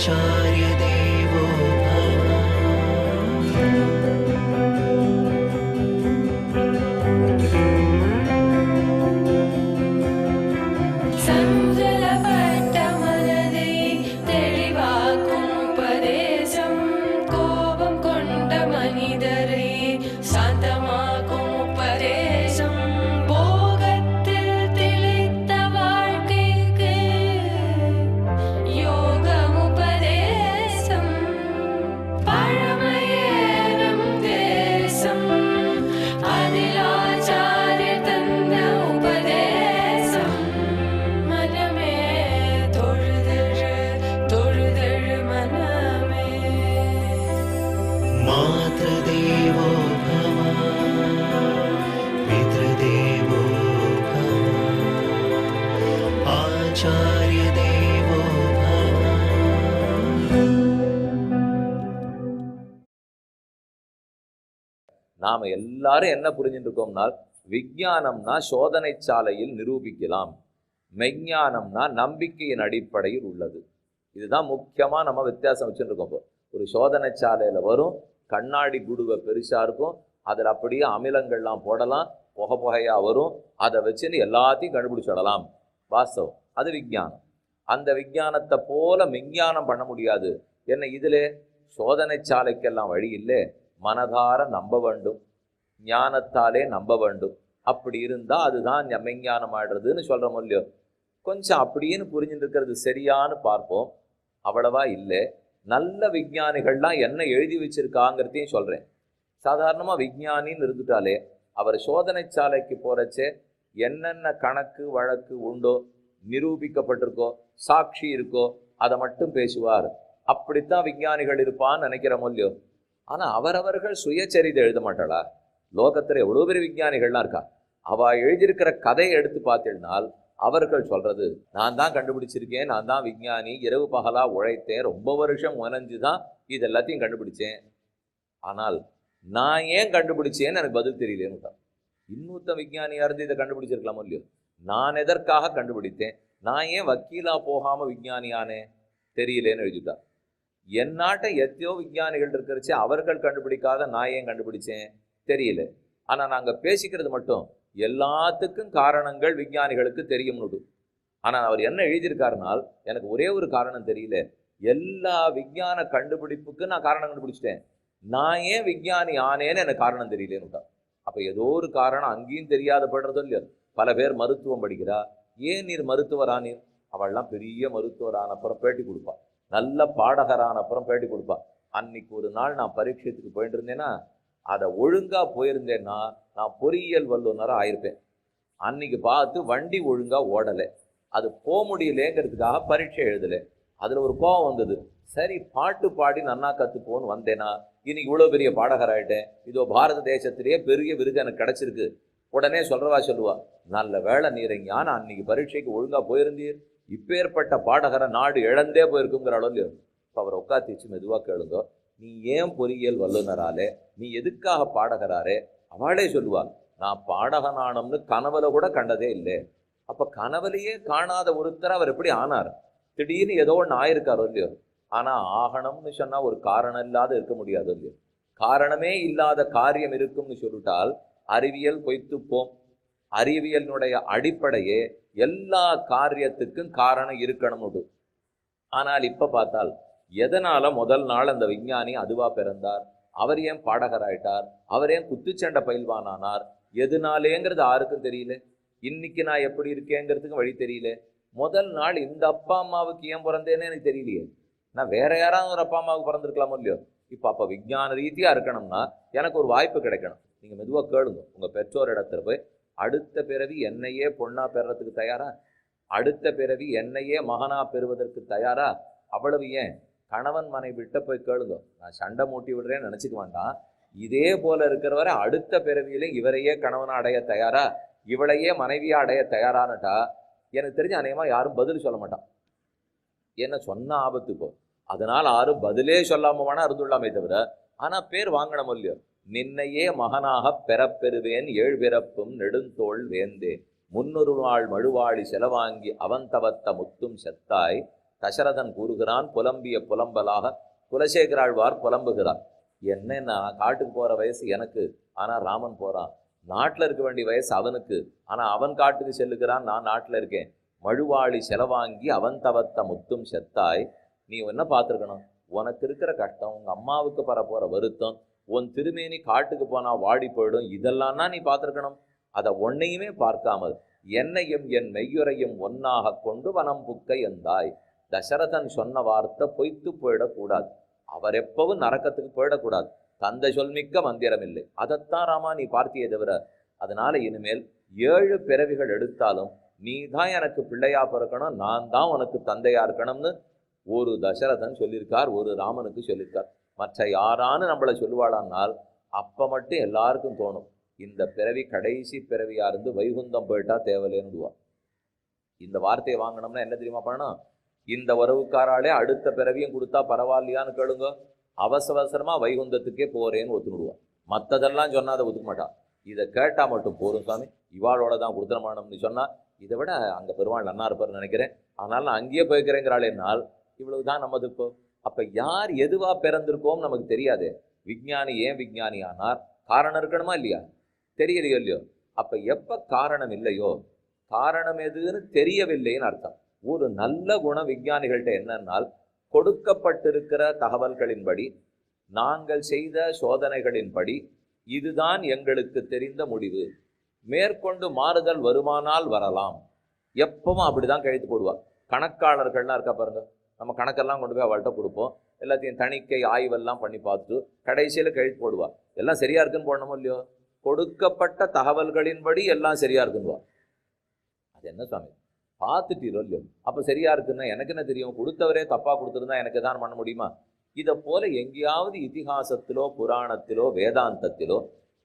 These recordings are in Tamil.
आचार्य देवो भव। मातृदेवो भव, पितृदेवो भव, आचार्य देवो भव। நாம எல்லாரும் என்ன புரிஞ்சுட்டு இருக்கோம்னால், விஞ்ஞானம்னா சோதனை சாலையில் நிரூபிக்கலாம், மெஞ்ஞானம்னா நம்பிக்கையின் அடிப்படையில் உள்ளது. இதுதான் முக்கியமா நம்ம வித்தியாசம் வச்சுட்டு இருக்கோம். ஒரு சோதனை சாலையில வரும், கண்ணாடி குடுவை பெருசா இருக்கும், அதில் அப்படியே அமிலங்கள்லாம் போடலாம், புகையா வரும், அதை வச்சுன்னு எல்லாத்தையும் கண்டுபிடிச்சிடலாம். வாஸ்தவம், அது விஞ்ஞானம். அந்த விஞ்ஞானத்தை போல மெஞ்ஞானம் பண்ண முடியாது. என்ன இதில் சோதனை சாலைக்கெல்லாம் வழி இல்லை, மனதார நம்ப வேண்டும், ஞானத்தாலே நம்ப வேண்டும். அப்படி இருந்தால் அதுதான் மெஞ்ஞானம் ஆடுறதுன்னு சொல்கிறோம் இல்லையோ. கொஞ்சம் அப்படின்னு புரிஞ்சுட்டு இருக்கிறது சரியான்னு பார்ப்போம். அவ்வளவா இல்லை. நல்ல விஞ்ஞானிகள்லாம் என்ன எழுதி வச்சிருக்காங்கிறதையும் சொல்கிறேன். சாதாரணமாக விஞ்ஞானின்னு இருந்துட்டாலே அவர் சோதனை சாலைக்கு போகிறச்சே என்னென்ன கணக்கு வழக்கு உண்டோ, நிரூபிக்கப்பட்டிருக்கோ, சாட்சி இருக்கோ, அதை மட்டும் பேசுவார். அப்படித்தான் விஞ்ஞானிகள் இருப்பான்னு நினைக்கிறோம் இல்லையோ. ஆனால் அவரவர்கள் சுயச்சரிதை எழுத மாட்டாளா? லோகத்தில் எவ்வளோ பெரிய விஞ்ஞானிகள்லாம் இருக்கா. அவள் எழுதியிருக்கிற கதையை எடுத்து பார்த்தீங்கன்னால் அவர்கள் சொல்கிறது, நான் தான் கண்டுபிடிச்சிருக்கேன், நான் தான் விஞ்ஞானி, இரவு பகலாக உழைத்தேன், ரொம்ப வருஷம் முனைஞ்சு தான் இது எல்லாத்தையும் கண்டுபிடிச்சேன், ஆனால் நான் ஏன் கண்டுபிடிச்சேன்னு எனக்கு பதில் தெரியலேன்னு. இன்னொருத்த விஞ்ஞானியாக இருந்து இதை கண்டுபிடிச்சிருக்கலாமோ இல்லையோ. நான் எதற்காக கண்டுபிடித்தேன், நான் ஏன் வக்கீலாக போகாமல் விஞ்ஞானியானே தெரியலேன்னு எழுதிட்டா. என் நாட்டை எத்தையோ விஞ்ஞானிகள் இருக்கிறச்சு, அவர்கள் கண்டுபிடிக்காத நான் ஏன் கண்டுபிடிச்சேன் தெரியல. ஆனால் நாங்கள் பேசிக்கிறது மட்டும் எல்லாத்துக்கும் காரணங்கள் விஞ்ஞானிகளுக்கு தெரியும்னு. ஆனால் அவர் என்ன எழுதியிருக்காருனால், எனக்கு ஒரே ஒரு காரணம் தெரியல, எல்லா விஞ்ஞான கண்டுபிடிப்புக்கு நான் காரணம் கண்டுபிடிச்சிட்டேன், நான் ஏன் விஞ்ஞானி ஆனேன்னு எனக்கு காரணம் தெரியலேன்னு. அப்போ ஏதோ ஒரு காரணம் அங்கேயும் தெரியாத படுறதோ இல்லையோ. பல பேர் மருத்துவம் படிக்கிறா, ஏன் நீர் மருத்துவரானீர்? அவள்லாம் பெரிய மருத்துவரான அப்புறம் பேட்டி கொடுப்பா, நல்ல பாடகரான அப்புறம் பேட்டி கொடுப்பா. அன்னைக்கு ஒரு நாள் நான் பரீட்சத்துக்கு போயிட்டு இருந்தேன்னா, அதை ஒழுங்காக போயிருந்தேன்னா நான் பொறியியல் வல்லுநராக ஆயிருப்பேன். அன்னைக்கு பார்த்து வண்டி ஒழுங்காக ஓடலை, அது போக முடியலேங்கிறதுக்காக பரீட்சை எழுதலை. அதில் ஒரு கோவம் வந்தது. சரி, பாட்டு பாடி நன்னா கற்றுப்போன்னு வந்தேன்னா இன்னைக்கு இவ்வளோ பெரிய பாடகராயிட்டேன், இதோ பாரத தேசத்திலேயே பெரிய விருது எனக்கு கிடச்சிருக்கு. உடனே சொல்லுவா, நல்ல வேளை நீரைஞான அன்னைக்கு பரீட்சைக்கு ஒழுங்காக போயிருந்தீர், இப்பேற்பட்ட பாடகரை நாடு இழந்தே போயிருக்குங்கிற அளவு. இப்போ அவரை உட்காத்திச்சு மெதுவாக கேளுங்கோ, நீ ஏன் பொறியியல் வல்லுநராலே, நீ எதுக்காக பாடகராரே? அவளே சொல்லுவாள், நான் பாடகனானம்னு கனவுல கூட கண்டதே இல்லை. அப்போ கனவுலையே காணாத ஒருத்தர் அவர் எப்படி ஆனார்? திடீர்னு ஏதோ ஒன்று ஆயிருக்காரோ இல்லையோ. ஆனால் ஆகணும்னு சொன்னால் ஒரு காரணம் இல்லாத இருக்க முடியாது இல்லையோ. காரணமே இல்லாத காரியம் இருக்கும்னு சொல்லிட்டால் அறிவியல் பொய்த்துப்போம். அறிவியலினுடைய அடிப்படையே எல்லா காரியத்துக்கும் காரணம் இருக்கணும்னு. ஆனால் இப்போ பார்த்தால் எதனால முதல் நாள் அந்த விஞ்ஞானி அதுவா பிறந்தார், அவர் ஏன் பாடகராயிட்டார், அவர் ஏன் குத்துச்சண்டை பயில்வானானார், எதுனாலேங்கிறது யாருக்கும் தெரியல. இன்னைக்கு நான் எப்படி இருக்கேங்கிறதுக்கும் வழி தெரியல. முதல் நாள் இந்த அப்பா அம்மாவுக்கு ஏன் பிறந்தேன்னு எனக்கு தெரியலையே. நான் வேற யாராவது ஒரு அப்பா அம்மாவுக்கு பிறந்திருக்கலாமோ இல்லையோ. இப்போ அப்போ விஞ்ஞான ரீதியாக இருக்கணும்னா எனக்கு ஒரு வாய்ப்பு கிடைக்கணும். நீங்கள் மெதுவாக கேளுங்க, உங்கள் பெற்றோர் இடத்துல போய், அடுத்த பிறவி என்னையே பொண்ணா பெறுறதுக்கு தயாரா, அடுத்த பிறவி என்னையே மகனா பெறுவதற்கு தயாரா? அவ்வளவு ஏன், கணவன் மனைவிட்ட போய் கேளுங்க. நான் சண்டை மூட்டி விடுறேன்னு நினச்சிக்க வேண்டாம். இதே போல இருக்கிறவரை அடுத்த பிறவியிலும் இவரையே கணவனை அடைய தயாரா, இவளையே மனைவியா அடைய தயாரானட்டா எனக்கு தெரிஞ்ச அநேகமாக யாரும் பதில் சொல்ல மாட்டான். என்ன சொன்ன ஆபத்துக்கோ. அதனால் யாரும் பதிலே சொல்லாம வேணா இருந்துள்ளாமே தவிர, ஆனால் பேர் வாங்கணும் இல்லையோ. நின்னையே மகனாக பெறப்பெறுவேன் ஏழு பிறப்பும் நெடுந்தோள் வேந்தே, முன்னொரு நாள் மழுவாளி செலவாங்கி அவன் தவத்த முத்தும் செத்தாய், தசரதன் கூறுகிறான், புலம்பிய புலம்பலாக குலசேகராழ்வார் புலம்புகிறார். என்னன்னா காட்டுக்கு போற வயசு எனக்கு, ஆனா ராமன் போறான். நாட்டில் இருக்க வேண்டிய வயசு அவனுக்கு, ஆனா அவன் காட்டுக்கு செல்லுகிறான், நான் நாட்டில் இருக்கேன். மழுவாளி செலவாங்கி அவன் தவத்த முத்தும் செத்தாய். நீ என்ன பார்த்துருக்கணும்? உனக்கு இருக்கிற கஷ்டம், உங்க அம்மாவுக்கு பரப்போற வருத்தம், உன் திருமேனி காட்டுக்கு போனா வாடி போயிடும், இதெல்லாம் தான் நீ பார்த்துருக்கணும். அதை ஒன்னையுமே பார்க்காமல் என்னையும் என் மெய்யுரையும் ஒன்னாக கொண்டு வனம் புக்க எந்தாய். தசரதன் சொன்ன வார்த்தை பொய்த்து போயிடக்கூடாது. அவர் எப்பவும் நரக்கத்துக்கு போயிடக்கூடாது. தந்தை சொல்மிக்க மந்திரம் இல்லை. அதைத்தான் ராமா நீ பார்த்தியே தவிர. அதனால இனிமேல் 7 பிறவிகள் எடுத்தாலும் நீ தான் எனக்கு பிள்ளையா பிறக்கணும், நான் தான் உனக்கு தந்தையா இருக்கணும்னு ஒரு தசரதன் சொல்லியிருக்கார், ஒரு ராமனுக்கு சொல்லியிருக்கார். மற்ற யாரான்னு நம்மளை சொல்லுவாளானால் அப்போ மட்டும் எல்லாருக்கும் தோணும், இந்த பிறவி கடைசி பிறவியா இருந்து வைகுந்தம் போயிட்டா தேவையில்லைன்னுடுவா. இந்த வார்த்தையை வாங்கினோம்னா என்ன தெரியுமா பண்ணணும்? இந்த உறவுக்காராலே அடுத்த பிறவியும் கொடுத்தா பரவாயில்லையான்னு கேளுங்க, அவசரமா வைகுந்தத்துக்கே போறேன்னு ஒத்துணுடுவான். மற்றதெல்லாம் சொன்னா அதை ஒத்துக்க மாட்டான். இதை கேட்டா மட்டும் போரும் சாமி, இவாளோட தான் கொடுத்துடமானோம்னு சொன்னா இதை விட அங்கே பெருமாள் நன்னா இருப்பார்னு நினைக்கிறேன், அதனால நான் அங்கேயே போய்க்கிறேங்கிறாளேனால் இவ்வளவுதான் நமது. இப்போ அப்போ யார் எதுவா பிறந்திருக்கோம் நமக்கு தெரியாது. விஞ்ஞானி ஏன் விஞ்ஞானி ஆனார்? காரணம் இருக்கணுமா இல்லையா? தெரியலையோ இல்லையோ? அப்போ எப்போ காரணம் இல்லையோ, காரணம் எதுன்னு தெரியவில்லைன்னு அர்த்தம். ஒரு நல்ல குணம் விஞ்ஞானிகள்கிட்ட என்னன்னால், கொடுக்கப்பட்டிருக்கிற தகவல்களின்படி நாங்கள் செய்த சோதனைகளின்படி இதுதான் எங்களுக்கு தெரிந்த முடிவு, மேற்கொண்டு மாறுதல் வருமானால் வரலாம். எப்பவும் அப்படிதான் கழித்து போடுவாள். கணக்காளர்கள்லாம் இருக்கா பாருங்க, நம்ம கணக்கெல்லாம் கொண்டு போய் அவள்கிட்ட கொடுப்போம், எல்லாத்தையும் தணிக்கை ஆய்வெல்லாம் பண்ணி பார்த்துட்டு கடைசியில் கழித்து போடுவாள். எல்லாம் சரியா இருக்குன்னு போடணுமோ இல்லையோ? கொடுக்கப்பட்ட தகவல்களின்படி எல்லாம் சரியா இருக்குன்னுவா. அது என்ன சுவாமி பார்த்துட்டீரோ இல்லையோ? அப்போ சரியா இருக்குன்னா எனக்கு என்ன தெரியும்? கொடுத்தவரே தப்பா கொடுத்துருந்தா எனக்கு தான் பண்ண முடியுமா? இதை போல எங்கேயாவது இதிகாசத்திலோ புராணத்திலோ வேதாந்தத்திலோ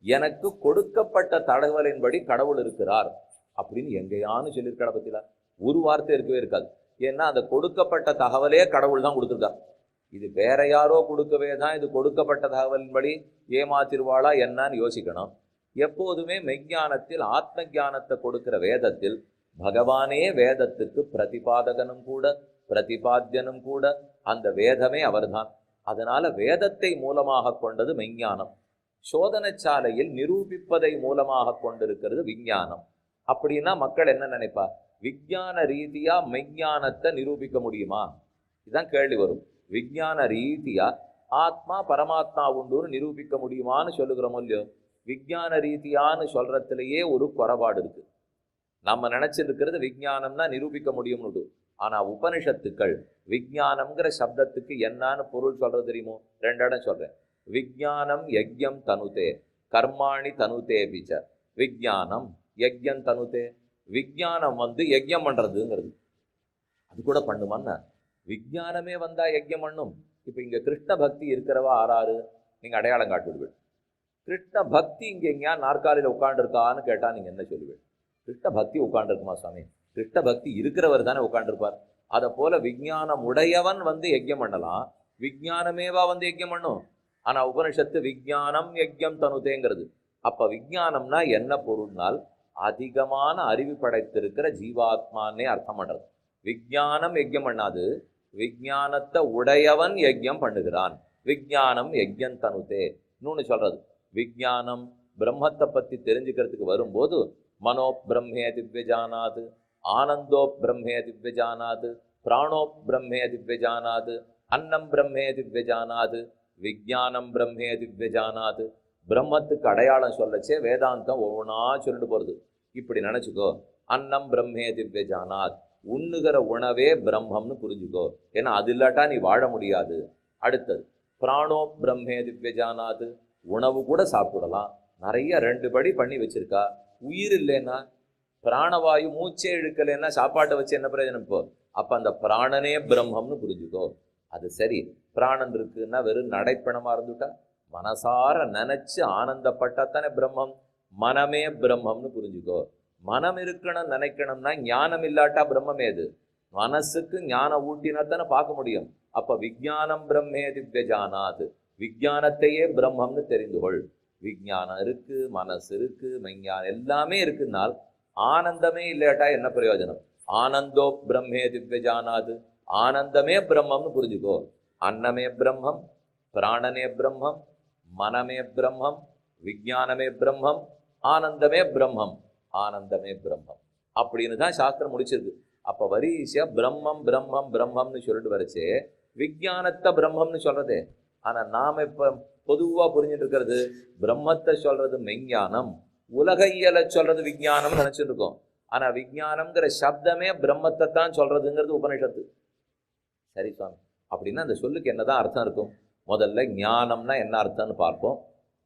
எனக்கு கொடுக்கப்பட்ட தகவலின்படி கடவுள் இருக்கிறார் அப்படின்னு எங்கேயானு சொல்லியிருக்கட பத்தில ஒரு வார்த்தை இருக்கவே இருக்காது. ஏன்னா அந்த கொடுக்கப்பட்ட தகவலே கடவுள் தான் கொடுத்துருக்கார். இது வேற யாரோ கொடுக்கவே தான் இது கொடுக்கப்பட்ட தகவலின்படி ஏமாத்திருவாளா என்னன்னு யோசிக்கணும். எப்போதுமே மெய்ஞானத்தில் ஆத்ம ஞானத்தை கொடுக்கிற வேதத்தில் பகவானே வேதத்துக்கு பிரதிபாதகனும் கூட பிரதிபாத்தியனும் கூட. அந்த வேதமே அவர்தான். அதனால வேதத்தை மூலமாக கொண்டது மெய்ஞானம். சோதனை சாலையில் நிரூபிப்பதை மூலமாக கொண்டிருக்கிறது விஞ்ஞானம். அப்படின்னா மக்கள் என்ன நினைப்பா? விஞ்ஞான ரீதியா மெய்ஞானத்தை நிரூபிக்க முடியுமா? இதுதான் கேள்வி வரும். விஞ்ஞான ரீதியா ஆத்மா பரமாத்மா உண்டுன்னு நிரூபிக்க முடியுமான்னு சொல்லுகிறோமோ இல்லையோ? விஞ்ஞான ரீதியான்னு சொல்றதுலேயே ஒரு குறைபாடு இருக்கு. நம்ம நினைச்சிருக்கிறது விஞ்ஞானம்னா நிரூபிக்க முடியும்னு. ஆனா உபனிஷத்துக்கள் விஞ்ஞானம்ங்கிற சப்தத்துக்கு என்னன்னு பொருள் சொல்றது தெரியுமோ? 2 இடம் சொல்றேன். விஞ்ஞானம் யஜ்யம் தனுதே கர்மாணி தனுதே பிச்ச. விஞ்ஞானம் யஜ்யம் தனுதே. விஞ்ஞானம் யஜ்யம் பண்றதுங்கிறது. அது கூட பண்ணுமான்னா விஞ்ஞானமே வந்தா யஜ்யம் பண்ணும். இப்ப இங்க கிருஷ்ண பக்தி இருக்கிறவா ஆறாரு நீங்க அடையாளம் காட்டுவீர்கள். கிருஷ்ண பக்தி இங்க எங்கேயா நாற்காலியில் உட்காந்துருக்கான்னு கேட்டா நீங்க என்ன சொல்லுவீர்கள்? கிருஷ்ண பக்தி உட்காந்துருக்குமா சாமி? கிருஷ்ண பக்தி இருக்கிறவர் தானே உட்காந்துருப்பார். அதை போல விஞ்ஞானம் உடையவன் யஜ்யம் பண்ணலாம், விஞ்ஞானமேவா யஜ்யம் பண்ணும். ஆனா உபனிஷத்து விஞ்ஞானம் யஜ்யம் தனுதேங்கிறது. அப்ப விஞ்ஞானம்னா என்ன பொருள்னால் அதிகமான அறிவு படைத்திருக்கிற ஜீவாத்மானே அர்த்தம் பண்றது. விஞ்ஞானம் யஜ்யம் பண்ணாது, விஞ்ஞானத்தை உடையவன் யஜ்யம் பண்ணுகிறான். விஞ்ஞானம் யஜ்யம் தனுதே. இன்னொன்னு சொல்றது, விஞ்ஞானம் பிரம்மத்தை பத்தி தெரிஞ்சுக்கிறதுக்கு வரும்போது மனோ பிரம்மே திவ்யஜானாது, ஆனந்தோ பிரம்மே திவ்யஜானாது, பிராணோ பிரம்மே திவ்யஜானாது, அன்னம் பிரம்மே திவ்யஜானாது, விஞ்ஞானம் பிரம்மே திவ்யஜானாது. பிரம்மத்துக்கு அடையாளம் சொல்லச்சே வேதாந்தம் ஒவ்வொன்றா சொல்லிட்டு போகிறது. இப்படி நினச்சிக்கோ, அன்னம் பிரம்மே திவ்யஜானாத், உண்ணுகிற உணவே பிரம்மம்னு புரிஞ்சுக்கோ. ஏன்னா அது இல்லாட்டா நீ வாழ முடியாது. அடுத்தது பிராணோ பிரம்மே திவ்யஜானாது, உணவு கூட சாப்பிடலாம். நிறைய 2 படி பண்ணி வச்சிருக்கா. உயிர் இல்லைன்னா, பிராணவாயு மூச்சே இழுக்கலைன்னா சாப்பாட்டை வச்சு என்ன பிரயோஜனம்? இப்போ அப்போ அந்த பிராணனே பிரம்மம்னு புரிஞ்சுக்கோ. அது சரி, பிராணன் இருக்குன்னா வெறும் நடைப்பணமாக இருந்துட்டா, மனசார நினைச்சு ஆனந்தப்பட்டா தானே பிரம்மம். மனமே பிரம்மம்னு புரிஞ்சுக்கோ. மனம் இருக்கணும் நினைக்கணும்னா ஞானம் இல்லாட்டா பிரம்மம் ஏது? மனசுக்கு ஞானம் ஊட்டினா தானே பார்க்க முடியும். அப்ப விஞ்ஞானம் பிரம்மே திவ்யஜானாது, விஞ்ஞானத்தையே பிரம்மம்னு தெரிந்து கொள். விஞ்ஞானம் இருக்கு, மனசு இருக்கு, மெஞ்ஞானம் எல்லாமே இருக்குன்னால் ஆனந்தமே இல்லாட்டா என்ன பிரயோஜனம்? ஆனந்தோ பிரம்மே திவ்யஜானாது. ஆனந்தமே பிரம்மம்னு புரிஞ்சுக்கோ. அன்னமே பிரம்மம், பிராணனே பிரம்மம், மனமே பிரம்மம், விஞ்ஞானமே பிரம்மம், ஆனந்தமே பிரம்மம், ஆனந்தமே பிரம்மம் அப்படின்னு தான் சாஸ்திரம் முடிச்சிருக்கு. அப்ப வரிசையா பிரம்மம் பிரம்மம் பிரம்மம்னு சொல்லிட்டு வரைச்சே விஞ்ஞானத்தை பிரம்மம்னு சொல்றது. ஆனா நாம இப்ப பொதுவா புரிஞ்சுட்டு இருக்கிறது பிரம்மத்தை சொல்றது மெஞ்ஞானம், உலக இயலை சொல்றது விஞ்ஞானம் நினைச்சிட்டு இருக்கோம். ஆனா விஞ்ஞானம்ங்கிற சப்தமே பிரம்மத்தை தான் சொல்றதுங்கிறது உபனிஷத்து. சரி சுவாமி, அப்படின்னா அந்த சொல்லுக்கு என்னதான் அர்த்தம் இருக்கும்? முதல்ல ஞானம்னா என்ன அர்த்தம்னு பார்ப்போம்,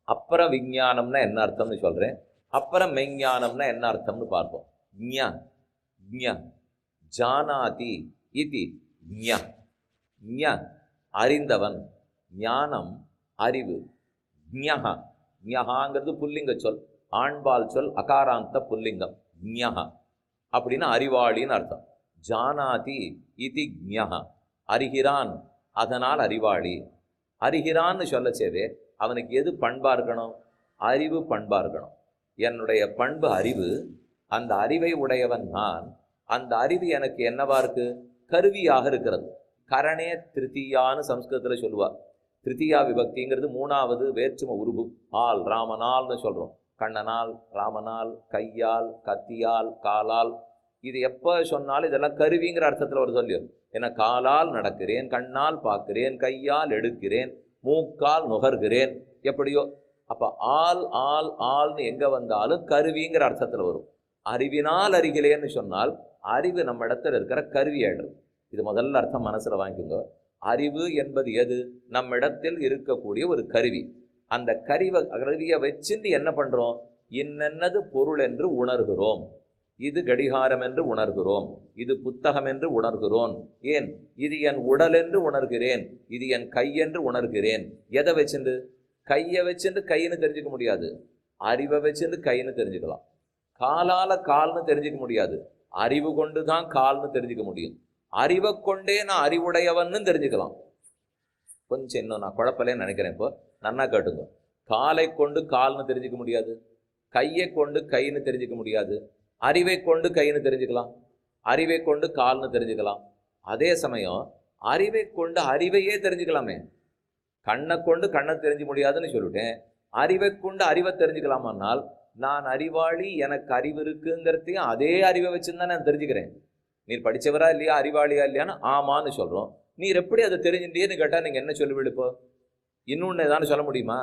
அப்புறம் விஞ்ஞானம்னா என்ன அர்த்தம்னு சொல்றேன், அப்புறம் மெஞ்ஞானம்னா என்ன அர்த்தம்னு பார்ப்போம். ஞ ஞ ஜானாதி இதி ஞ ஞ அறிந்தவன், ஞானம் அறிவு. ஞஹ ஞஹாங்கிறது புல்லிங்க சொல், ஆண்பால் சொல், அகாராந்த புல்லிங்கம். ஞஹ அப்படின்னா அறிவாளின்னு அர்த்தம். ஜானாதி இதி ஞஹ அறிகிறான், அதனால் அறிவாளி. அறிகிறான்னு சொல்லச்சேவே அவனுக்கு எது பண்பா இருக்கணும்? அறிவு பண்பா இருக்கணும். என்னுடைய பண்பு அறிவு, அந்த அறிவை உடையவன் நான். அந்த அறிவு எனக்கு என்னவா இருக்கு? கருவியாக இருக்கிறது. கரணே திருத்தியான்னு சம்ஸ்கிருதத்தில் சொல்லுவா. திருத்தியா விபக்திங்கிறது மூணாவது வேற்றும உருபு. ஆள், ராமனால்னு சொல்றோம். கண்ணனால், ராமனால், கையால், கத்தியால், காலால். இது எப்போ சொன்னாலும் இதெல்லாம் கருவிங்கிற அர்த்தத்தில் வருது இல்லையோ. ஏன்னா காலால் நடக்கிறேன், கண்ணால் பார்க்கிறேன், கையால் எடுக்கிறேன், மூக்கால் நுகர்கிறேன், எப்படியோ. அப்ப ஆள் ஆள் ஆள்னு எங்க வந்தாலும் கருவிங்கிற அர்த்தத்தில் வரும். அறிவினால் அறிகிறேன்னு சொன்னால் அறிவு நம்ம இடத்துல இருக்கிற கருவி ஆயிடுது. இது முதல்ல அர்த்தம் மனசுல வாங்கிக்கோங்க. அறிவு என்பது எது? நம்ம இடத்தில் இருக்கக்கூடிய ஒரு கருவி. அந்த கருவியை வச்சுட்டு என்ன பண்றோம்? இன்னென்னது பொருள் என்று உணர்கிறோம். இது கடிகாரம் என்று உணர்கிறோம், இது புத்தகம் என்று உணர்கிறோம். ஏன்? இது என் உடல் என்று உணர்கிறேன், இது என் கை என்று உணர்கிறேன். எதை வச்சுட்டு? கையை வச்சுட்டு கைன்னு தெரிஞ்சுக்க முடியாது, அறிவை வச்சுட்டு கைன்னு தெரிஞ்சுக்கலாம். காலால கால்னு தெரிஞ்சுக்க முடியாது, அறிவு கொண்டு தான் கால்னு தெரிஞ்சுக்க முடியும். அறிவை கொண்டே நான் அறிவுடையவன்னு தெரிஞ்சுக்கலாம். கொஞ்சம் இன்னும் நான் குழப்பலேன்னு நினைக்கிறேன். இப்போ நன்னா கேட்டுங்க. காலை கொண்டு கால்னு தெரிஞ்சுக்க முடியாது, கையை கொண்டு கைன்னு தெரிஞ்சுக்க முடியாது, அறிவை கொண்டு கைன்னு தெரிஞ்சுக்கலாம், அறிவை கொண்டு கால்னு தெரிஞ்சுக்கலாம். அதே சமயம் அறிவை கொண்டு அறிவையே தெரிஞ்சுக்கலாமே. கண்ணை கொண்டு கண்ணை தெரிஞ்சு முடியாதுன்னு சொல்லிட்டேன், அறிவை கொண்டு அறிவை தெரிஞ்சுக்கலாமானால் நான் அறிவாளி, எனக்கு அறிவு இருக்குங்கிறதையும் அதே அறிவை வச்சுருந்தா நான் தெரிஞ்சுக்கிறேன். நீர் படித்தவரா இல்லையா, அறிவாளியா இல்லையான்னு ஆமான்னு சொல்கிறோம். நீர் எப்படி அதை தெரிஞ்சுட்டேன்னு கேட்டால் நீங்கள் என்ன சொல்லுவீடு? இப்போ இன்னொன்று ஏதானு சொல்ல முடியுமா?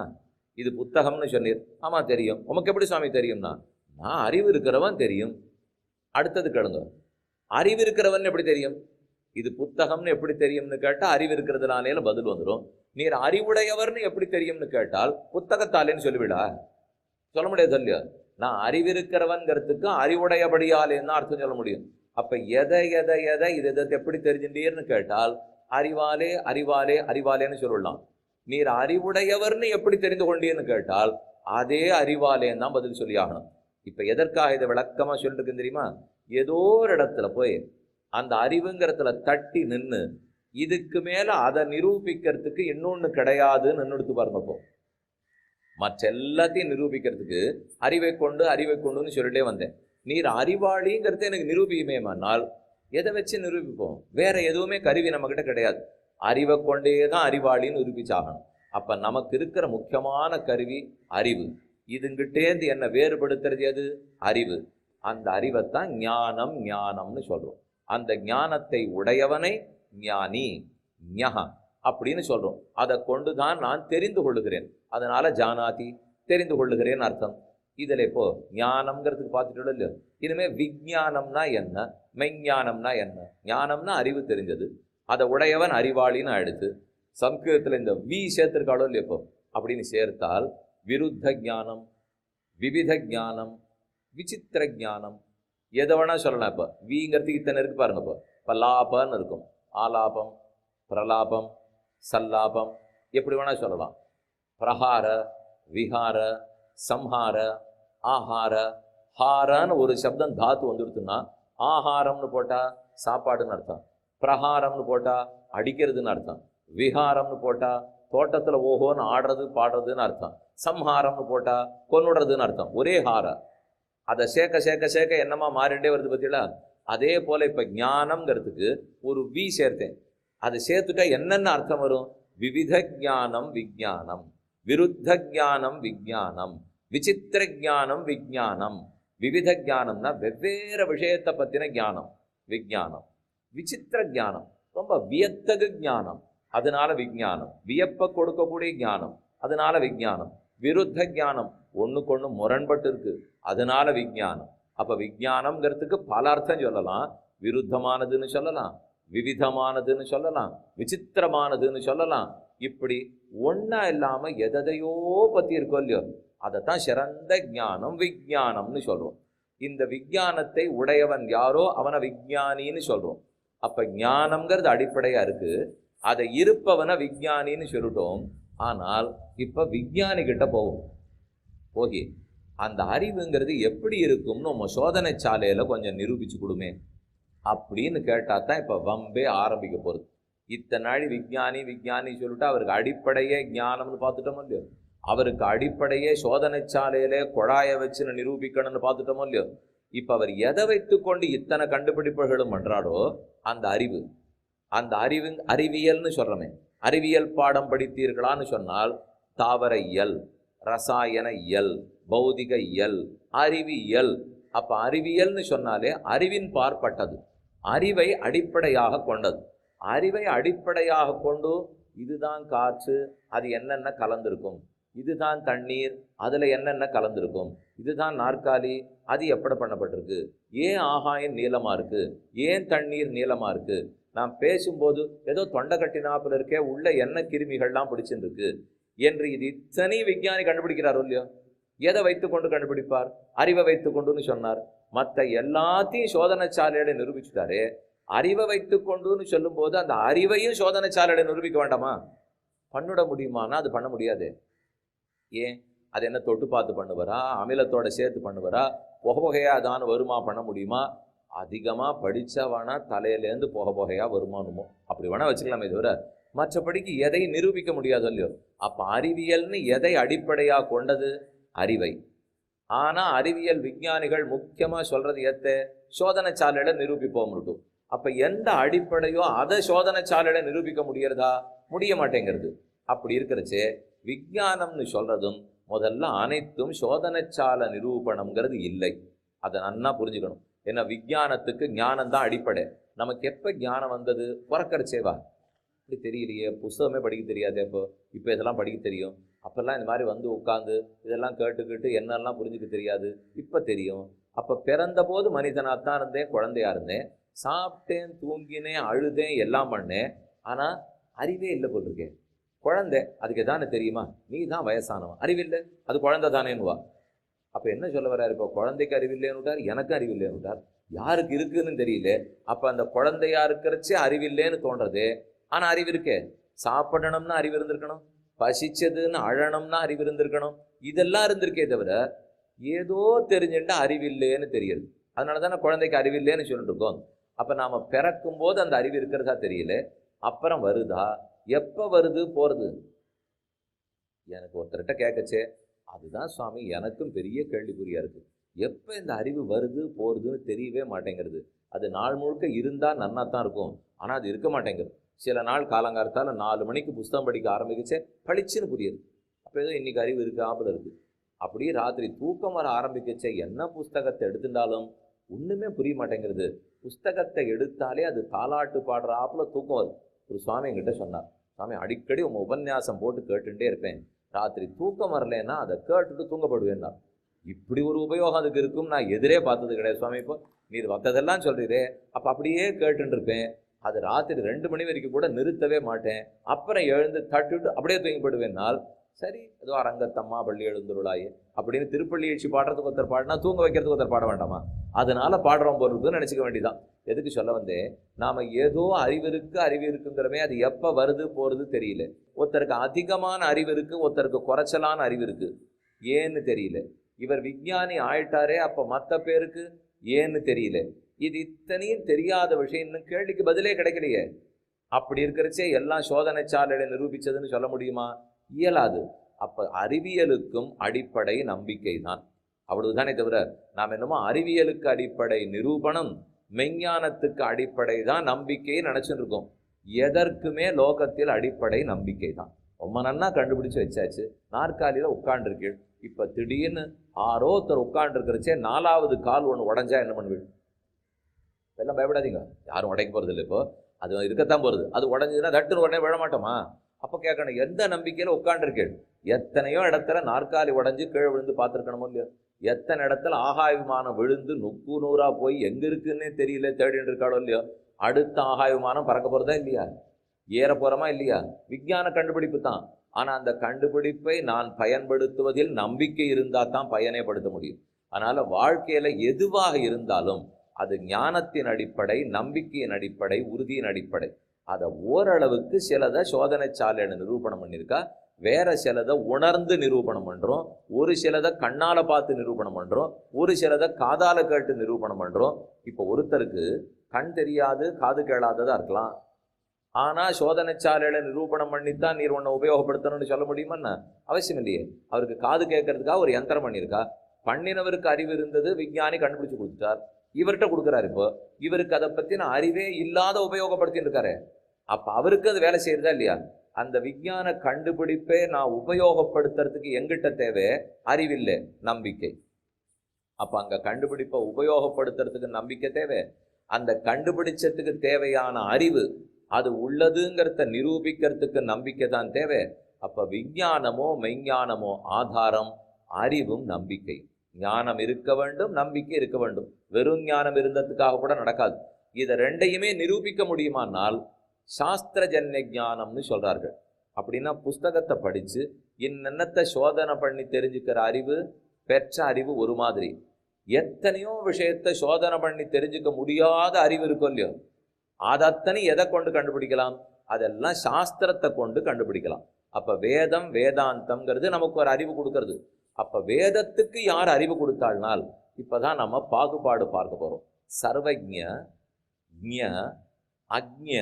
இது புத்தகம்னு சொன்னீர், ஆமாம் தெரியும். உமக்கு எப்படி சுவாமி தெரியும்னா, நான் அறிவு இருக்கிறவன் தெரியும். அடுத்தது கேளுங்க, அறிவு இருக்கிறவன் எப்படி தெரியும்? இது புத்தகம்னு எப்படி தெரியும்னு கேட்டால் அறிவு இருக்கிறதுனாலே பதில் வந்துடும். நீர் அறிவுடையவர்னு எப்படி தெரியும்னு கேட்டால் புத்தகத்தாலேன்னு சொல்லிவிடா, சொல்ல முடியாது இல்லையா? நான் அறிவிருக்கிறவன்கிறதுக்கு அறிவுடையபடியாலேன்னு தான் அர்த்தம் சொல்ல முடியும். அப்ப எதை எதை எதை இது எப்படி தெரிஞ்சுட்டீர்னு கேட்டால் அறிவாலே அறிவாலே அறிவாலேன்னு சொல்லலாம். நீர் அறிவுடையவர்னு எப்படி தெரிந்து கொண்டீர்னு கேட்டால் அதே அறிவாலேன்னு தான் பதில் சொல்லி ஆகணும். இப்ப எதற்காக இதை விளக்கமா சொல்லிட்டு தெரியுமா? ஏதோ ஒரு இடத்துல போய் அந்த அறிவுங்கிறதுல தட்டி நின்று இதுக்கு மேல அதை நிரூபிக்கிறதுக்கு இன்னொன்னு கிடையாதுன்னு எடுத்து பாருங்க. இப்போ மற்ற எல்லாத்தையும் நிரூபிக்கிறதுக்கு அறிவை கொண்டுன்னு சொல்லிட்டே வந்தேன். நீர் அறிவாளிங்கிறது எனக்கு நிரூபிக்குமேமானால் எதை வச்சு நிரூபிப்போம்? வேற எதுவுமே கருவி நம்மகிட்ட கிடையாது. அறிவை கொண்டே தான் அறிவாளின்னு நிரூபிச்சாகணும். அப்ப நமக்கு இருக்கிற முக்கியமான கருவி அறிவு. இதுங்கிட்டேந்து என்ன வேறுபடுத்துறது எது? அறிவு. அந்த அறிவைத்தான் ஞானம் ஞானம்னு சொல்றோம். அந்த ஞானத்தை உடையவனை ஞானி ஞஹ அப்படின்னு சொல்றோம். அதை கொண்டுதான் நான் தெரிந்து கொள்ளுகிறேன். அதனால ஜானாதி தெரிந்து கொள்ளுகிறேன் அர்த்தம். இதுல இப்போ ஞானம்ங்கிறதுக்கு பார்த்துட்டு இல்லையோ. இனிமே விஞ்ஞானம்னா என்ன, மெஞ்ஞானம்னா என்ன? ஞானம்னா அறிவு தெரிஞ்சது, அதை உடையவன் அறிவாளின்னு ஆயிடுத்து. சம்ஸ்கிருதத்துல இந்த வி சேர்த்திருக்காளோ இல்லையோ இப்போ, அப்படின்னு சேர்த்தால் விருத்த ஞானம், விவித ஞானம், விசித்திர ஞானம், எதை வேணா சொல்லலாம். இப்போ விங்கிறதுக்கு இத்தனை இருக்கு பாருங்க. இப்போ லாபம்னு இருக்கும், ஆலாபம், பிரலாபம், சல்லாபம், எப்படி வேணா சொல்லலாம். பிரஹார, விஹார, சம்ஹார, ஆஹார, ஹாரன்னு ஒரு சப்தம் தாத்து வந்துடுத்துன்னா ஆஹாரம்னு போட்டா சாப்பாடுன்னு அர்த்தம், பிரஹாரம்னு போட்டா அடிக்கிறதுன்னு அர்த்தம், விஹாரம்னு போட்டா தோட்டத்துல ஓஹோன்னு ஆடுறது பாடுறதுன்னு அர்த்தம், சம்ஹாரம்னு போட்டா கொன்னுடுறதுன்னு அர்த்தம். ஒரே ஹார. அதை சேர்க்க சேர்க்க சேர்க்க என்னமா மாறிண்டே வருது பத்தியில. அதே போல இப்ப ஞானம்ங்கிறதுக்கு ஒரு வி சேர்த்தேன். அதை சேர்த்துட்டா என்னென்ன அர்த்தம் வரும்? விவித ஞானம் விஞ்ஞானம், விருத்த ஞானம் விஞ்ஞானம், விசித்திர ஞானம் விஞ்ஞானம். விவித ஞானம்னா வெவ்வேறு விஷயத்தை பத்தின ஞானம் விஞ்ஞானம். விசித்திர ஞானம் ரொம்ப வியத்தகு ஞானம், அதனால விஞ்ஞானம். வியப்ப கொடுக்கக்கூடிய ஞானம், அதனால விஞ்ஞானம். விருத்த ஞானம் ஒண்ணுக்கொண்ணு முரண்பட்டு இருக்கு, அதனால விஞ்ஞானம். அப்ப விஞ்ஞானம்ங்கிறதுக்கு பல அர்த்தம் சொல்லலாம். விருத்தமானதுன்னு சொல்லலாம், விவிதமானதுன்னு சொல்லலாம், விசித்திரமானதுன்னு சொல்லலாம். இப்படி ஒன்னா இல்லாம எதையோ பத்தி இருக்கோ இல்லையோ, அதைத்தான் சிறந்த ஞானம் விஞ்ஞானம்னு சொல்றோம். இந்த விஞ்ஞானத்தை உடையவன் யாரோ அவனை விஞ்ஞானின்னு சொல்றோம். அப்ப ஞானம்ங்கிறது அடிப்படையா இருக்கு, அதை இருப்பவனை விஞ்ஞானின்னு சொல்லிட்டோம். ஆனால் இப்ப விஞ்ஞானி கிட்ட போவோம். போகி அந்த அறிவுங்கிறது எப்படி இருக்கும்னு நம்ம சோதனை சாலையில கொஞ்சம் நிரூபிச்சு கொடுமே அப்படின்னு கேட்டா தான் இப்ப வம்பே ஆரம்பிக்க போறது. இத்தனை நாள் விஞ்ஞானி விஞ்ஞானி சொல்லிட்டு அவருக்கு அடிப்படையே ஞானம்னு பார்த்துட்டோமோ இல்லையோ, அவருக்கு அடிப்படையே சோதனை சாலையிலே குழாயை வச்சு நிரூபிக்கணும்னு பார்த்துட்டோமோ இல்லையோ. இப்ப அவர் எதை வைத்து கொண்டு இத்தனை கண்டுபிடிப்புகளும் பண்றாரோ அந்த அறிவு, அந்த அறிவியல்னு சொல்றமே. அறிவியல் பாடம் படித்தீர்களான்னு சொன்னால் தாவர இயல், ரசாயன இயல், பௌதிக இயல், அறிவியல். அப்ப அறிவியல்னு சொன்னாலே அறிவின் பார்ப்பட்டது, அறிவை அடிப்படையாக கொண்டது. அறிவை அடிப்படையாக கொண்டு இதுதான் காற்று, அது என்னென்ன கலந்திருக்கும், இதுதான் தண்ணீர், அதுல என்னென்ன கலந்திருக்கும், இதுதான் நாற்காலி, அது எப்படி பண்ணப்பட்டிருக்கு, ஏன் ஆகாயம் நீளமா இருக்கு, ஏன் தண்ணீர் நீளமா இருக்கு, நான் பேசும்போது ஏதோ தொண்டை கட்டினாப்புல இருக்கே, உள்ள என்ன கிருமிகள்லாம் பிடிச்சிருக்கு என்று இது இத்தனை விஞ்ஞானி கண்டுபிடிக்கிறாரோ இல்லையோ. எதை வைத்துக்கொண்டு கண்டுபிடிப்பார்? அறிவை வைத்துக்கொண்டுன்னு சொன்னார். மற்ற எல்லாத்தையும் சோதனை சாலையில நிரூபிச்சுட்டாரு. அறிவை வைத்துக்கொண்டுன்னு சொல்லும் போது அந்த அறிவையும் சோதனை சாலையில நிரூபிக்க வேண்டாமா? பண்ணிட முடியுமானா அது பண்ண முடியாது. ஏன்? அது என்ன தொட்டு பார்த்து பண்ணுவாரா, அமிலத்தோட சேர்த்து பண்ணுவாரா, புகையா தான் வருமா, பண்ண முடியுமா? அதிகமா படிச்சவனா தலையிலேருந்து புகையா வருமானமோ அப்படி வேணா வச்சுக்கலாமே தவிர மற்றபடிக்கு எதை நிரூபிக்க முடியாது இல்லையோ. அப்ப அறிவியல்னு எதை அடிப்படையா கொண்டது? அறிவை. ஆனா அறிவியல் விஞ்ஞானிகள் முக்கியமா சொல்றது ஏத்த சோதனை சாலையில நிரூபிப்போம். அப்ப எந்த அடிப்படையோ அதை சோதனை சாலையில நிரூபிக்க முடியறதா? முடிய மாட்டேங்கிறது. அப்படி இருக்கிறச்சே விஞ்ஞானம்னு சொல்றதும் முதல்ல அனைத்தும் சோதனை சாலை நிரூபணம்ங்கிறது இல்லை. அதை நன்னா புரிஞ்சுக்கணும். ஏன்னா விஞ்ஞானத்துக்கு ஞானம் தான் அடிப்படை. நமக்கு எப்ப ஞானம் வந்தது? பிறக்கறச்சேவா? இப்படி தெரியலையே, புஸ்தகமே படிக்க தெரியாது. இப்போ இதெல்லாம் படிக்க தெரியும். அப்பெல்லாம் இந்த மாதிரி வந்து உட்காந்து இதெல்லாம் கேட்டுக்கிட்டு என்னெல்லாம் புரிஞ்சுக்க தெரியாது, இப்போ தெரியும். அப்போ பிறந்த போது மனிதனாகத்தான் இருந்தேன், குழந்தையா இருந்தேன், சாப்பிட்டேன், தூங்கினேன், அழுதேன், எல்லாம் பண்ணேன். ஆனால் அறிவே இல்லை போட்டிருக்கேன். குழந்தை அதுக்கு தானே தெரியுமா? நீ தான் வயசானவன், அறிவில்லை, அது குழந்தை தானேன்னுவா. அப்போ என்ன சொல்ல வர்றாரு? இப்போ குழந்தைக்கு அறிவில்லைன்னு விட்டார், எனக்கு அறிவில்லைன்னு விட்டார், யாருக்கு இருக்குன்னு தெரியல. அப்போ அந்த குழந்தையா இருக்கிறச்சே அறிவில்லைன்னு தோன்றது. ஆனால் அறிவு இருக்கே. சாப்பிடணும்னா அறிவு இருந்திருக்கணும், பசிச்சதுன்னு அழணும்னா அறிவு இருந்திருக்கணும், இதெல்லாம் இருந்திருக்கே தவிர ஏதோ தெரிஞ்சுட்டா அறிவில்லைன்னு தெரியுது. அதனால தானே குழந்தைக்கு அறிவில்லைன்னு சொல்லிட்டு இருக்கோம். அப்போ நாம் பிறக்கும் போது அந்த அறிவு இருக்கிறதா தெரியல, அப்புறம் வருதா, எப்போ வருது போகிறது? எனக்கு ஒருத்தர்கிட்ட கேட்கச்சே, அதுதான் சுவாமி எனக்கும் பெரிய கேள்விக்குறியா இருக்கு. எப்போ இந்த அறிவு வருது போகிறதுன்னு தெரியவே மாட்டேங்கிறது. அது நாள் முழுக்க இருந்தால் நன்னா தான் இருக்கும், ஆனால் அது இருக்க மாட்டேங்குது. சில நாள் காலங்காலத்தால் 4 மணிக்கு புஸ்தகம் படிக்க ஆரம்பிக்கச்சே பளிச்சுன்னு புரியுது. அப்போ ஏதோ இன்னைக்கு அறிவு இருக்காப்புல இருக்குது. அப்படியே ராத்திரி தூக்கம் வர ஆரம்பிக்கச்சே என்ன புஸ்தகத்தை எடுத்துட்டாலும் ஒன்றுமே புரிய மாட்டேங்கிறது. புஸ்தகத்தை எடுத்தாலே அது தாலாட்டு பாடுறாப்புல தூக்கம் வருது. ஒரு சுவாமி என்கிட்ட சொன்னார், சுவாமி அடிக்கடி உங்கள் உபன்யாசம் போட்டு கேட்டுட்டே இருப்பேன், ராத்திரி தூக்கம் வரலன்னா அதை கேட்டுட்டு தூங்கப்படுவேன்னா. இப்படி ஒரு உபயோகம் அதுக்கு இருக்கும் நான் எதிரே பார்த்தது கிடையாது சுவாமி. இப்போ நீர் மற்றதெல்லாம் சொல்கிறீரே, அப்போ அப்படியே கேட்டுன்னு இருப்பேன். அது ராத்திரி 2 மணி வரைக்கும் கூட நிறுத்தவே மாட்டேன். அப்புறம் எழுந்து தட்டுட்டு அப்படியே தூங்கிப்படுவேன்னால் சரி, ஏதோ அரங்கத்தம்மா பள்ளி எழுந்துருளாயே அப்படின்னு திருப்பள்ளி எழுச்சி பாடுறதுக்கு ஒருத்தர் பாடினா தூங்க வைக்கிறதுக்கு ஒருத்தர் பாட வேண்டாமா? அதனால பாடுறோம் போகிறதுன்னு நினச்சிக்க வேண்டியதான். எதுக்கு சொல்ல வந்தேன்? நாம் ஏதோ அறிவு இருக்குங்கிறமே, அது எப்போ வருது போகிறது தெரியல. ஒருத்தருக்கு அதிகமான அறிவு இருக்குது, ஒருத்தருக்கு குறைச்சலான அறிவு இருக்குது, ஏன்னு தெரியல. இவர் விஞ்ஞானி ஆயிட்டாரே, அப்போ மற்ற பேருக்கு ஏன்னு தெரியல. இது இத்தனையும் தெரியாத விஷயம், இன்னும் கேள்விக்கு பதிலே கிடைக்கலையே. அப்படி இருக்கிறச்சே எல்லாம் சோதனை சாலையில நிரூபிச்சதுன்னு சொல்ல முடியுமா? இயலாது. அப்ப அறிவியலுக்கும் அடிப்படை நம்பிக்கை தான், அவ்வளவுதானே தவிர நாம் என்னமோ அறிவியலுக்கு அடிப்படை நிரூபணம், மெஞ்ஞானத்துக்கு அடிப்படை தான் நம்பிக்கையை நினைச்சுட்டு இருக்கோம். எதற்குமே லோகத்தில் அடிப்படை நம்பிக்கை தான். ரொம்ப நன்னா கண்டுபிடிச்சு வச்சாச்சு. நாற்காலியில உட்கார்ந்துருக்கீள். இப்ப திடீர்னு ஆரோ ஒருத்தர் உட்கார்ந்துருக்கிறச்சே 4வது கால் ஒன்று உடஞ்சா என்ன பண்ணுவீள்? எல்லாம் பயப்படாதீங்க, யாரும் உடைக்க போறது இல்லை. இப்போ அது இருக்கத்தான் போறது. அது உடஞ்சதுன்னா தட்டுன்னு உடனே விழ மாட்டோமா? அப்போ கேட்கணும், எந்த நம்பிக்கையில உட்காந்துருக்கேள்? எத்தனையோ இடத்துல நாற்காலி உடஞ்சி கீழே விழுந்து பார்த்துருக்கணுமோ இல்லையோ? எத்தனை இடத்துல ஆகாய விமானம் விழுந்து நுக்கு நூறா போய் எங்க இருக்குன்னே தெரியல தேடிட்டு இருக்காளோ இல்லையோ? அடுத்த ஆகாய விமானம் பறக்க போறதா இல்லையா? ஏற போறோமா இல்லையா? விஞ்ஞான கண்டுபிடிப்பு தான். ஆனா அந்த கண்டுபிடிப்பை நான் பயன்படுத்துவதில் நம்பிக்கை இருந்தா தான் பயனேப்படுத்த முடியும். அதனால வாழ்க்கையில எதுவாக இருந்தாலும் அது ஞானத்தின் அடிப்படை, நம்பிக்கையின் அடிப்படை, உறுதியின் அடிப்படை. அதை ஓரளவுக்கு சிலதை சோதனை சாலைன்னு நிரூபணம் பண்ணியிருக்கா, வேற சிலதை உணர்ந்து நிரூபணம் பண்றோம், ஒரு சிலதை கண்ணால பார்த்து நிரூபணம் பண்றோம், ஒரு சிலதை காதால கேட்டு நிரூபணம் பண்றோம். இப்போ ஒருத்தருக்கு கண் தெரியாது, காது கேளாததா இருக்கலாம். ஆனா சோதனை சாலையில நிரூபணம் பண்ணித்தான் நீர் ஒன்றை உபயோகப்படுத்தணும்னு சொல்ல முடியுமா? அவசியம் இல்லையே. அவருக்கு காது கேட்கறதுக்காக ஒரு யந்திரம் பண்ணியிருக்கா. பண்ணினவருக்கு அறிவு இருந்தது, விஞ்ஞானி கண்டுபிடிச்சு கொடுத்துட்டார், இவர்கிட்ட கொடுக்குறாரு. இப்போ இவருக்கு அதை பத்தின அறிவே இல்லாத உபயோகப்படுத்தின்னு இருக்காரு. அப்ப அவருக்கு அது வேலை செய்யறதா இல்லையா? அந்த விஞ்ஞான கண்டுபிடிப்பை நான் உபயோகப்படுத்துறதுக்கு எங்கிட்ட தேவை அறிவில்லை, நம்பிக்கை. அப்ப அங்க கண்டுபிடிப்பை உபயோகப்படுத்துறதுக்கு நம்பிக்கை தேவை. அந்த கண்டுபிடிச்சதுக்கு தேவையான அறிவு அது உள்ளதுங்கிறத நிரூபிக்கிறதுக்கு நம்பிக்கை தான் தேவை. அப்ப விஞ்ஞானமோ மெய்ஞானமோ ஆதாரம், அறிவும் நம்பிக்கை. ஞானம் இருக்க வேண்டும், நம்பிக்கை இருக்க வேண்டும். வெறும் ஞானம் இருந்ததுக்காக கூட நடக்காது. இதை ரெண்டையுமே நிரூபிக்க முடியுமானால் சாஸ்திரஜன்ய ஞானம்னு சொல்றார்கள். அப்படின்னா புஸ்தகத்தை படிச்சு இன்னென்னத்தை சோதனை பண்ணி தெரிஞ்சுக்கிற அறிவு, பெற்ற அறிவு ஒரு மாதிரி. எத்தனையோ விஷயத்தை சோதனை பண்ணி தெரிஞ்சுக்க முடியாத அறிவு இருக்கும் இல்லையோ? அதத்தனை எதை கொண்டு கண்டுபிடிக்கலாம்? அதெல்லாம் சாஸ்திரத்தை கொண்டு கண்டுபிடிக்கலாம். அப்ப வேதம், வேதாந்தம்ங்கிறது நமக்கு ஒரு அறிவு கொடுக்கறது. அப்ப வேதத்துக்கு யார் அறிவு கொடுத்தாள்னால் இப்பதான் நம்ம பாகுபாடு பார்க்க போறோம். சர்வஜ்ஞ, ஞ, அக்ஞ,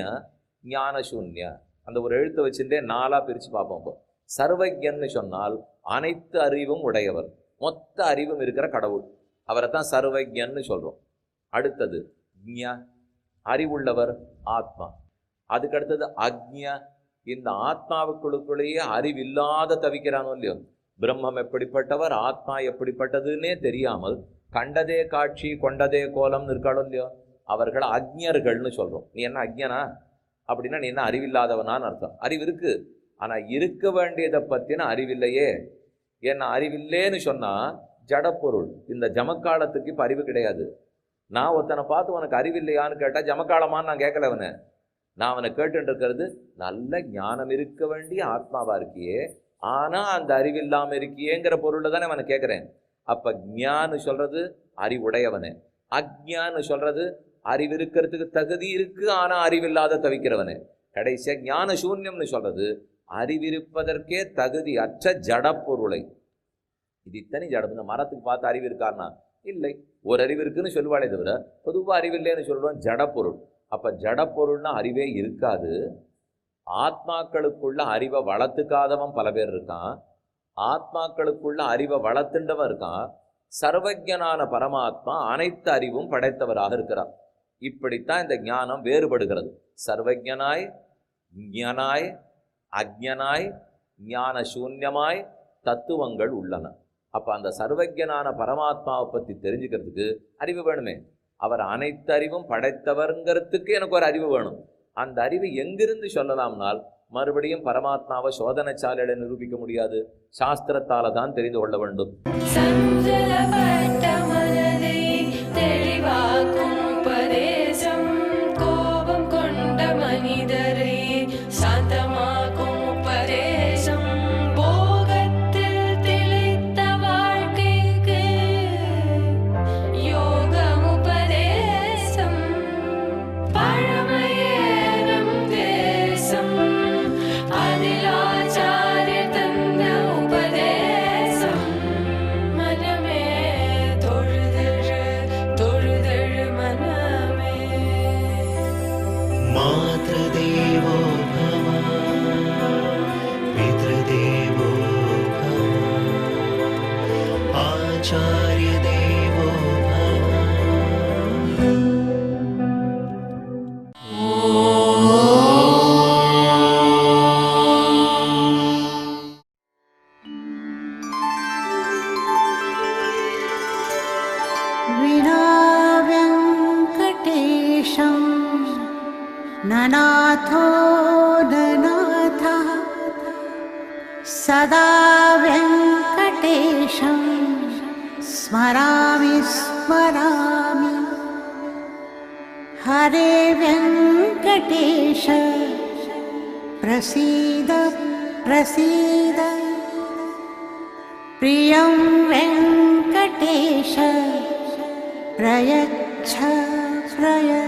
ஞானசூன்ய. அந்த ஒரு எழுத்தை வச்சுட்டே 4ஆ பிரிச்சு பார்ப்போம். இப்போ சர்வஜ்ஞன்னு சொன்னால் அனைத்து அறிவும் உடையவர், மொத்த அறிவும் இருக்கிற கடவுள், அவரை தான் சர்வஜ்ஞன்னு சொல்றோம். அடுத்தது ஞ, அறிவுள்ளவர், ஆத்மா. அதுக்கடுத்தது அக்ஞ, இந்த ஆத்மாவுக்குள்ளுக்குள்ளேயே அறிவில்லாத தவிக்கிறானோ இல்லையோ? பிரம்மம் எப்படிப்பட்டவர், ஆத்மா எப்படிப்பட்டதுன்னே தெரியாமல் கண்டதே காட்சி கொண்டதே கோலம்னு இருக்காளோ இல்லையோ? அவர்கள் அக்ஞர்கள்னு சொல்றோம். நீ என்ன அக்ஞனா அப்படின்னா நீ என்ன அறிவில்லாதவனான்னு அர்த்தம். அறிவு இருக்கு, ஆனா இருக்க வேண்டியதை பத்தின அறிவில்லையே. ஏன்னா அறிவில்லேன்னு சொன்னா ஜடப்பொருள். இந்த ஜமக்காலத்துக்கு இப்ப அறிவு கிடையாது. நான் ஒருத்தனை பார்த்து உனக்கு அறிவில்லையான்னு கேட்டா ஜமக்காலமான்னு நான் கேட்கல அவனை. நான் அவனை கேட்டுட்டு இருக்கிறது, நல்ல ஞானம் இருக்க வேண்டிய ஆத்மாவா இருக்கியே, ஆனா அந்த அறிவில்லாம இருக்கியேங்கிற பொருள்ல தானே அவனை கேட்கிறேன். அப்ப ஞான்னு சொல்றது அறிவுடையவனே, அக்ஞான்னு சொல்றது அறிவு இருக்கிறதுக்கு தகுதி இருக்கு ஆனா அறிவில்லாத தவிக்கிறவனே. கடைசியா ஞான சூன்யம்னு சொல்றது அறிவிருப்பதற்கே தகுதி அற்ற ஜடப்பொருளை. இது இத்தனை ஜடம். இந்த மரத்துக்கு பார்த்து அறிவு இருக்காருன்னா இல்லை, ஒரு அறிவு இருக்குன்னு சொல்லுவாளே தவிர பொதுவாக அறிவில்லைன்னு சொல்லுவோம் ஜடப்பொருள். அப்ப ஜடப்பொருள்னா அறிவே இருக்காது. ஆத்மாக்களுக்குள்ள அறிவை வளர்த்துக்காதவன் பல பேர் இருக்கான், ஆத்மாக்களுக்குள்ள அறிவை வளர்த்துண்டவன் இருக்கான். சர்வஜனான பரமாத்மா அனைத்து அறிவும் படைத்தவராக இருக்கிறார். இப்படித்தான் இந்த ஞானம் வேறுபடுகிறது. சர்வஜனாய், ஞானாய், அக்ஞனாய், ஞான சூன்யமாய் தத்துவங்கள் உள்ளன. அப்ப அந்த சர்வஜனான பரமாத்மாவை பத்தி தெரிஞ்சுக்கிறதுக்கு அறிவு வேணுமே. அவர் அனைத்து அறிவும் படைத்தவர்ங்கிறதுக்கு எனக்கு ஒரு அறிவு வேணும். அந்த அறிவு எங்கிருந்து சொல்லலாம்னால் மறுபடியும் பரமாத்மாவை சோதனை சாலையில நிரூபிக்க முடியாது, சாஸ்திரத்தால தான் தெரிந்து கொள்ள வேண்டும். கோபம் கொண்ட மனிதரை சாந்தமாக்கும் உபதேசம், போகத்தில் திளைத்த வாழ்க்கைக்கு யோகம் உபதேசம், பழமையேனும் தேசம் அதில் ஆச்சாரிய தந்த உபதேசம், மனமே தொழுதழு தொழுதழு மனமே. मातृदेवो भव, पितृदेवो भव, आचार्यदेवो भव. ननाथो ननाथः सदा वेङ्कटेशं स्मरामि स्मरामि। हरे वेङ्कटेश प्रसीद प्रसीद। प्रियं वेङ्कटेश प्रयच्छ प्रयच्छ।